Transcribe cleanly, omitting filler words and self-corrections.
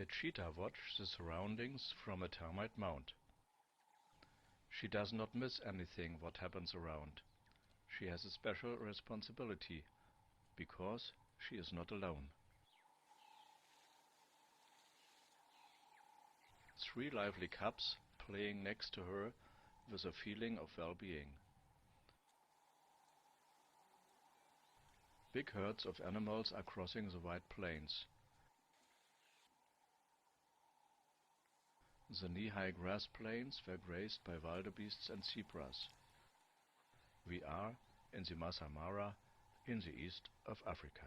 A cheetah watches the surroundings from a termite mound. She does not miss anything what happens around. She has a special responsibility, because she is not alone. 3 lively cubs playing next to her with a feeling of well-being. Big herds of animals are crossing the wide plains. The knee-high grass plains were grazed by wildebeests and zebras. We are in the Masai Mara in the east of Africa.